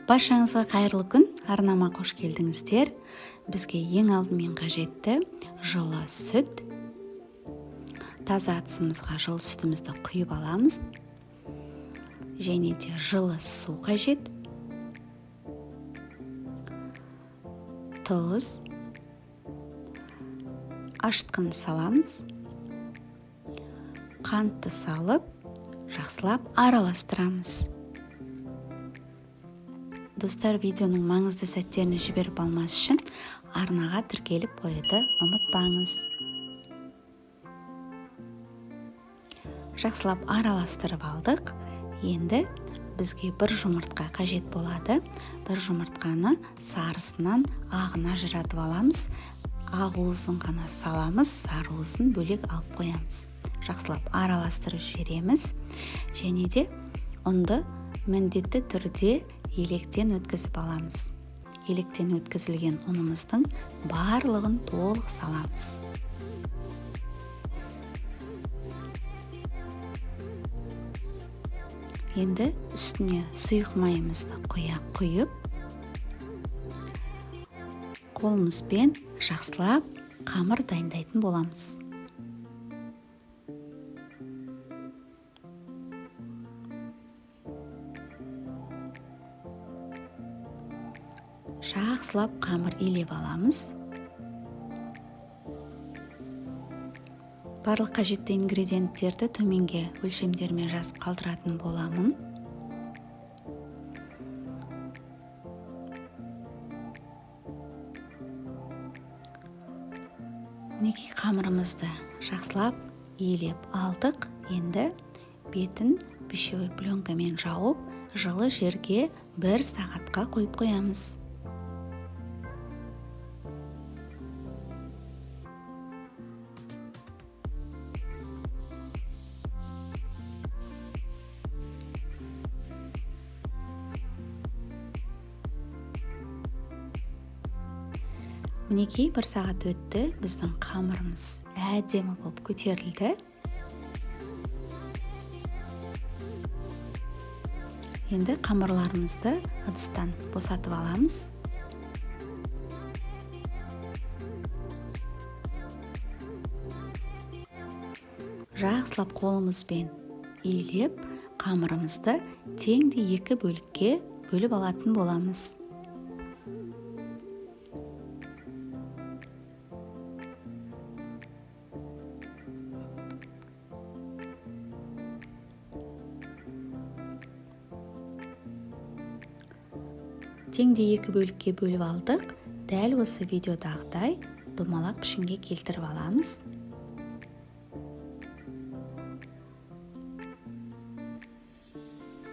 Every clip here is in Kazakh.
Баршаңызға қайырлы күн, арнама қош келдіңіздер. Бізге ең алдымен қажетті жылы сүт. Таза ыдысымызға жылы сүтімізді құйып аламыз. Және де жылы су қажет. Тұз. Ашытқыны саламыз. Қантты салып, жақсылап араластырамыз. Достар, видеоның маңызды сәттеріне жіберіп алмас үшін арнаға тіркеліп қоюды ұмытпаңыз. Жақсылап араластырып алдық. Енді бізге бір жұмыртқа қажет болады. Бір жұмыртқаны сарысынан ағына ажыратып аламыз. Ақ уызын ғана саламыз, сары уызын бөлек алып қоямыз. Жақсылап араластырып жібереміз. Және де ұнды міндетті түрде електен өткізіп аламыз. Електен өткізілген ұнымыздың барлығын толық саламыз. Енді үстіне сұйық майымызды құйып, қолымызбен жақсылап қамыр дайындайтын боламыз. Жақсылап қамыр илеп аламыз. Барлық қажетті ингредиенттерді төменге өлшемдермен жазып қалдыратын боламын. Мінекей қамырымызды жақсылап илеп алдық. Енді бетін пищевой пленкамен жауып, жылы жерге 1 сағатқа қойып қоямыз. Мінекей 1 сағат өтті, біздің қамырымыз әдемі болып көтерілді. Енді қамырларымызды ыдыстан босатып аламыз. Жақсылап қолымызбен илеп, қамырымызды теңде 2 бөлікке бөліп алатын боламыз. Теңде 2 бөлікке бөліп алдық. Дәл осы видеодағыдай домалақ пішінге келтіріп аламыз.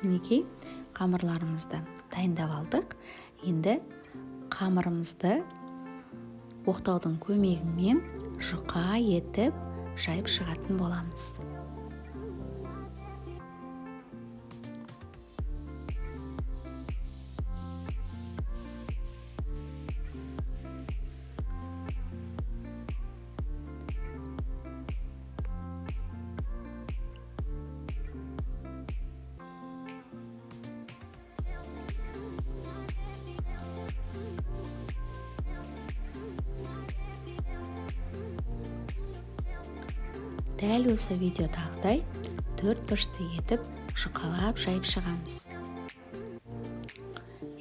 Мінекей қамырларымызды дайындап алдық. Енді қамырымызды оқтаудың көмегімен жұқа етіп жайып шығатын боламыз. Дәл осы видеодағыдай 4 бұрышты етіп жұқалап жайып шығамыз.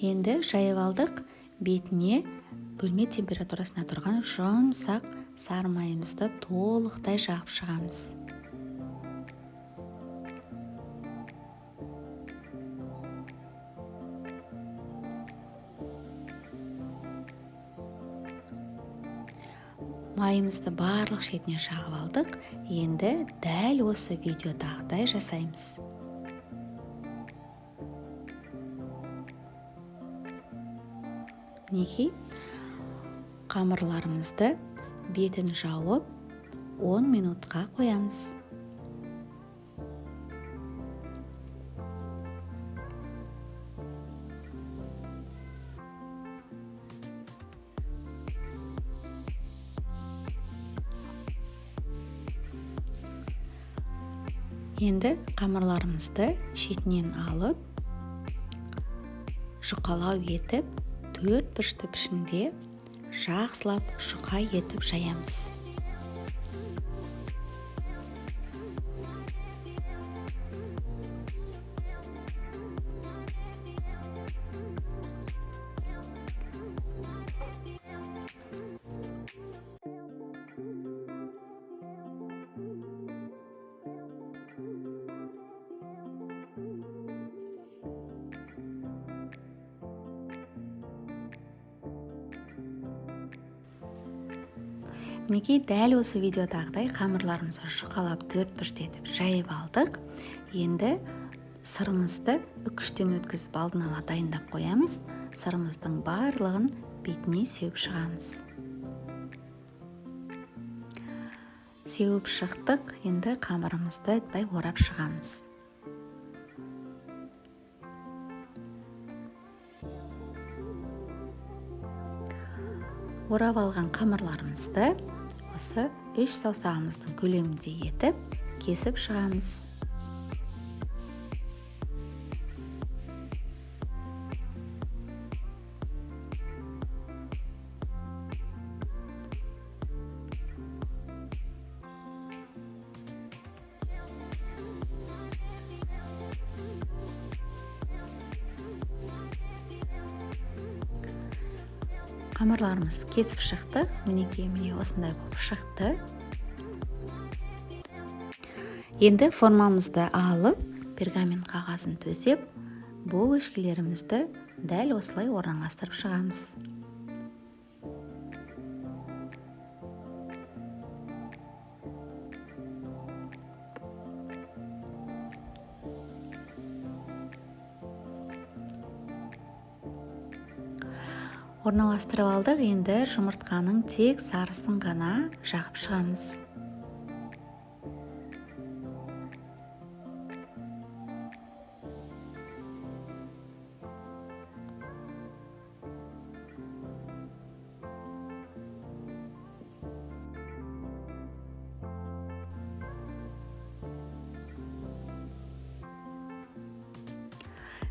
Енді жайып алдық. Бетіне бөлме температурасына тұрған жұмсақ сары майымызды толықтай жағып шығамыз. Майымызды барлық шетіне жағып алдық. Енді дәл осы видеодағыдай жасаймыз. Мінекей қамырларымызды бетін жауып 10 минутқа қоямыз. Енді қамырларымызды шетінен алып, жұқалау етіп 4 бұрышты пішінде жақсылап жұқа етіп жаямыз. Мінекей дәл осы видеодағыдай қамырларымызды жұқалап 4 бұрышты етіп жайып алдық. Енді сырымызды үкіштен өткізіп алдын ала дайындап қоямыз. Сырымыздың барлығын бетіне сеуіп шығамыз. Сеуіп шықтық, енді қамырымызды орап шығамыз. Орап алған қамырларымызды осы 3 саусағымыздың көлемінде етіп, кесіп шығамыз. Қамырларымыз кесіп шықты. Міне осындай болып шықты. Енді формамызды алып, пергамент қағазын төсеп, булочкаларымызды дәл осылай орналастырып шығамыз. Орналастырып алдық, енді жұмыртқаның тек сарысын ғана жағып шығамыз.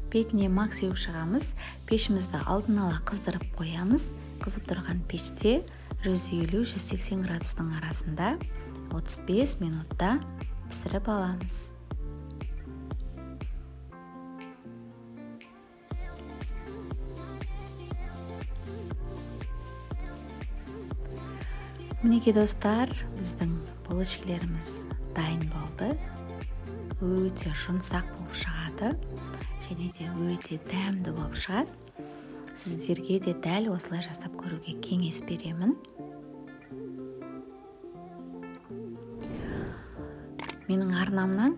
Бетіне мақ сеуіп шығамыз. Пешімізді алдын ала қыздырып қоямыз. Қызып тұрған пеште 150-180 градустың арасында 35 минутта пісіріп аламыз. Мінекей достар, біздің булочкаларымыз дайын болды. Өте жұмсақ болып шығады. Және де өте дәмді болып шығады. Сіздерге де дәл осылай жасап көруге кеңес беремін. Менің арнамнан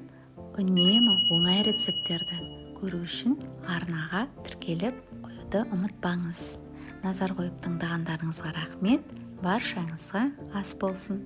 үнемі оңай рецепттерді көру үшін арнаға тіркеліп қоюды ұмытпаңыз. Назар қойып тыңдағандарыңызға рахмет. Баршаңызға ас болсын.